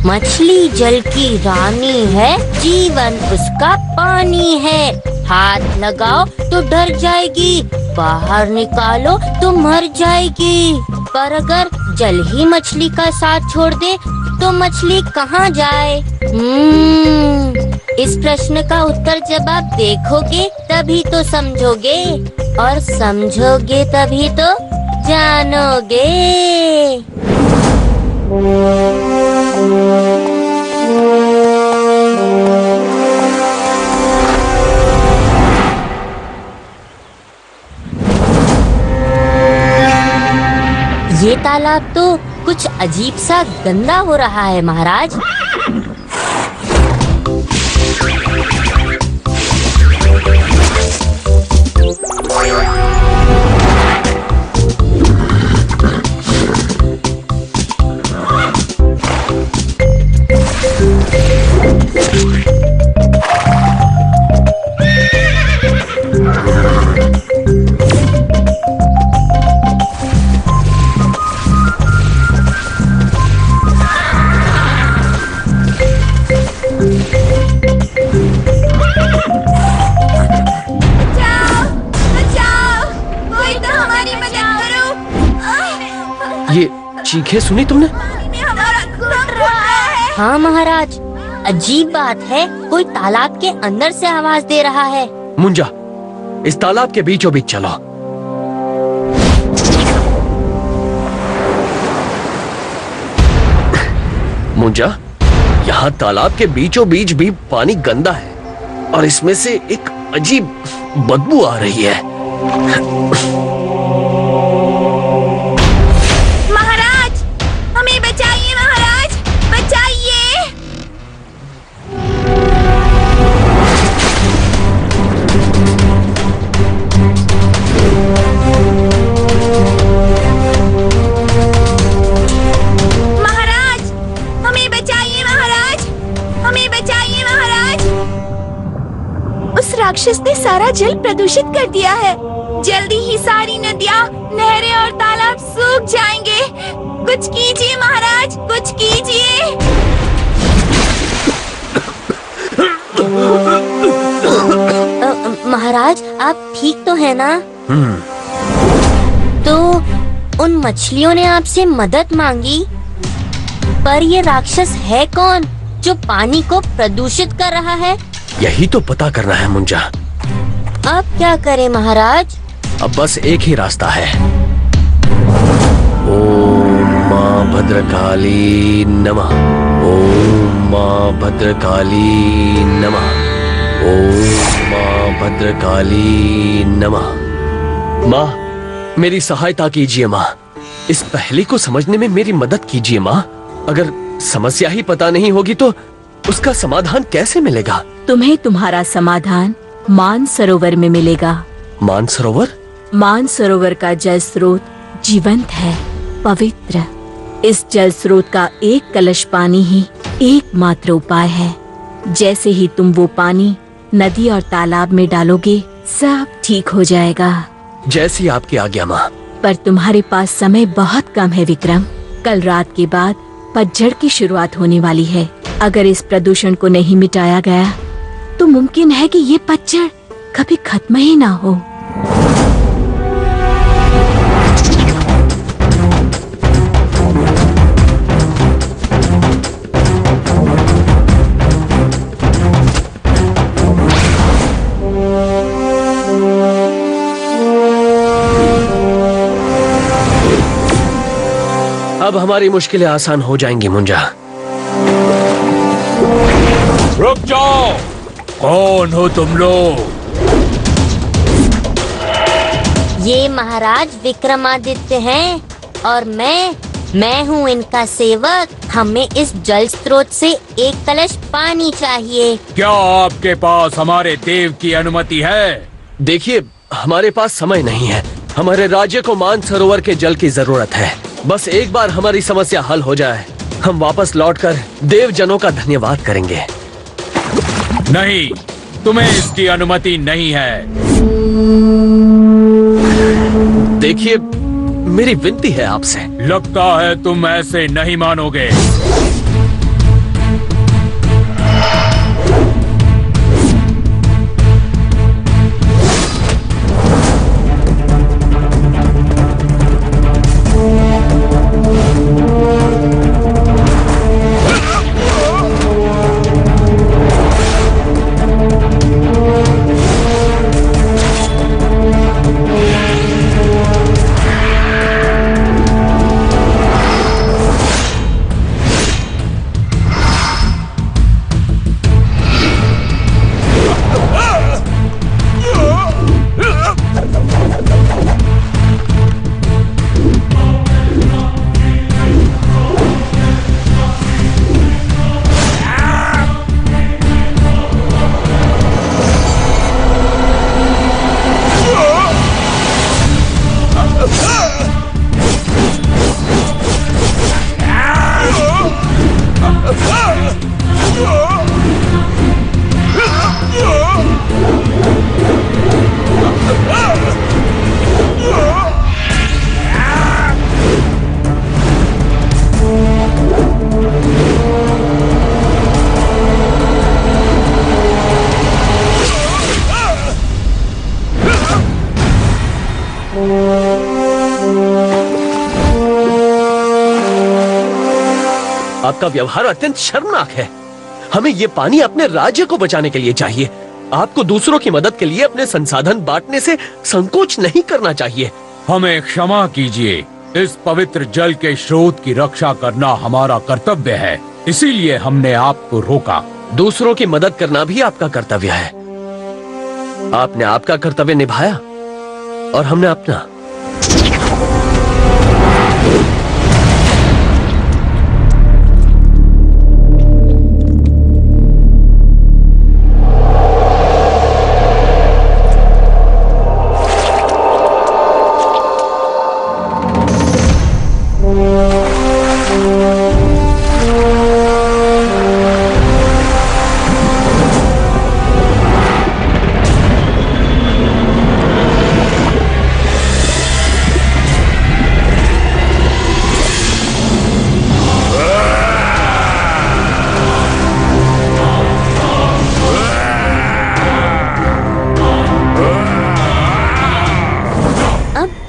मछली जल की रानी है, जीवन उसका पानी है। हाथ लगाओ तो डर जाएगी, बाहर निकालो तो मर जाएगी। पर अगर जल ही मछली का साथ छोड़ दे तो मछली कहाँ जाए? इस प्रश्न का उत्तर जब आप देखोगे तभी तो समझोगे, और समझोगे तभी तो जानोगे। ये तालाब तो कुछ अजीब सा गंदा हो रहा है महाराज। ये चीखें सुनी तुमने? हाँ महाराज, अजीब बात है, कोई तालाब के अंदर से आवाज दे रहा है। मुंजा, इस तालाब के बीचों बीच चलो। मुंजा, यहाँ तालाब के बीचों बीच भी पानी गंदा है और इसमें से एक अजीब बदबू आ रही है। महाराज, हमें बचाइए महाराज, बचाइए। महाराज, हमें बचाइए महाराज, हमें बचाइए महाराज। उस राक्षस ने सारा जल प्रदूषित कर दिया है। जल्दी ही सारी नदियाँ, नहरें और तालाब सूख जाएंगे। कुछ कीजिए महाराज, कुछ कीजिए। महाराज, आप ठीक तो है ना? तो उन मछलियों ने आपसे मदद मांगी, पर ये राक्षस है कौन जो पानी को प्रदूषित कर रहा है? यही तो पता करना है मुंजा। अब क्या करें महाराज? अब बस एक ही रास्ता है। ओम माँ भद्रकाली नमः, ओम माँ भद्रकाली नमः, ओम माँ भद्रकाली नमः। माँ, मेरी सहायता कीजिए माँ, इस पहेली को समझने में मेरी मदद कीजिए माँ। अगर समस्या ही पता नहीं होगी तो उसका समाधान कैसे मिलेगा? तुम्हें तुम्हारा समाधान मानसरोवर में मिलेगा। मानसरोवर? मानसरोवर का जल स्रोत जीवंत है, पवित्र। इस जल स्रोत का एक कलश पानी ही एकमात्र उपाय है। जैसे ही तुम वो पानी नदी और तालाब में डालोगे, सब ठीक हो जाएगा। जैसी आपकी आज्ञा माँ। पर तुम्हारे पास समय बहुत कम है विक्रम। कल रात के बाद पतझड़ की शुरुआत होने वाली है। अगर इस प्रदूषण को नहीं मिटाया गया तो मुमकिन है कि ये पतझड़ कभी खत्म ही ना हो। अब हमारी मुश्किलें आसान हो जाएंगी मुंजा। रुक जाओ, कौन हो तुम लोग? ये महाराज विक्रमादित्य हैं और मैं हूँ इनका सेवक। हमें इस जल स्रोत से एक कलश पानी चाहिए। क्या आपके पास हमारे देव की अनुमति है? देखिए, हमारे पास समय नहीं है। हमारे राज्य को मानसरोवर के जल की जरूरत है। बस एक बार हमारी समस्या हल हो जाए, हम वापस लौटकर देव जनों का धन्यवाद करेंगे। नहीं, तुम्हें इसकी अनुमति नहीं है। देखिए, मेरी विनती है आपसे। लगता है तुम ऐसे नहीं मानोगे। आपका व्यवहार अत्यंत शर्मनाक है। हमें ये पानी अपने राज्य को बचाने के लिए चाहिए। आपको दूसरों की मदद के लिए अपने संसाधन बांटने से संकोच नहीं करना चाहिए। हमें क्षमा कीजिए। इस पवित्र जल के स्रोत की रक्षा करना हमारा कर्तव्य है, इसीलिए हमने आपको रोका। दूसरों की मदद करना भी आपका कर्तव्य है। आपने आपका कर्तव्य निभाया और हमने अपना।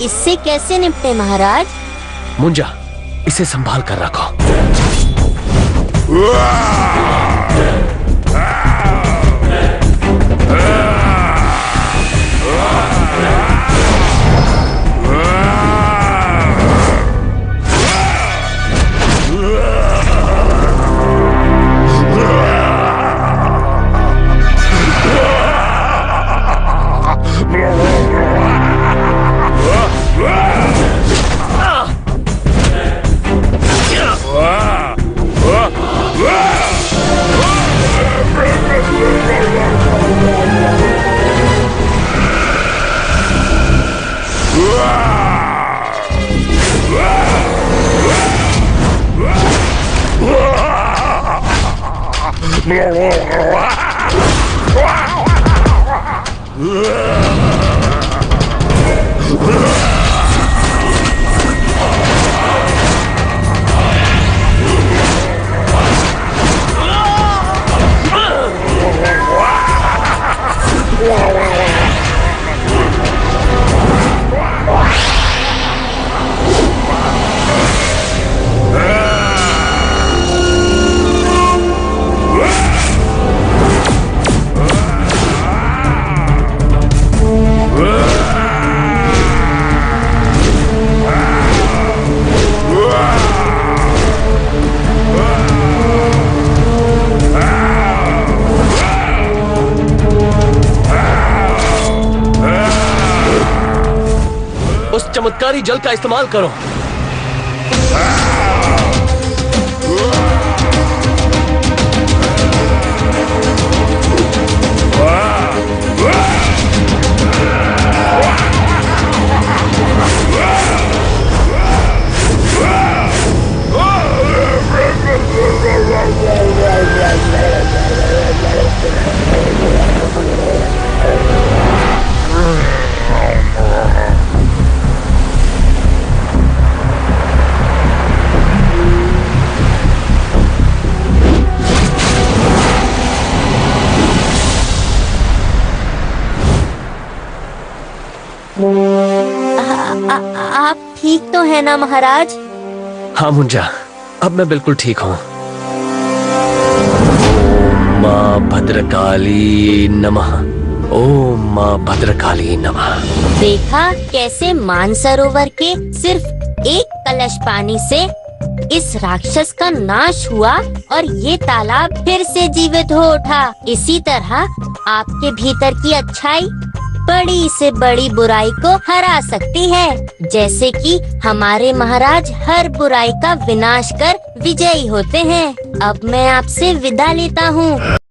इससे कैसे निपटे महाराज? मुंजा, इसे संभाल कर रखो। उस चमत्कारी जल का इस्तेमाल करो। आप ठीक तो है ना महाराज? हाँ मुंजा, अब मैं बिल्कुल ठीक हूँ। ओम माँ भद्रकाली नमः। ओम माँ भद्रकाली नमः। देखा कैसे मानसरोवर के सिर्फ एक कलश पानी से इस राक्षस का नाश हुआ और ये तालाब फिर से जीवित हो उठा। इसी तरह आपके भीतर की अच्छाई बड़ी से बड़ी बुराई को हरा सकती है, जैसे कि हमारे महाराज हर बुराई का विनाश कर विजयी होते हैं। अब मैं आपसे विदा लेता हूँ।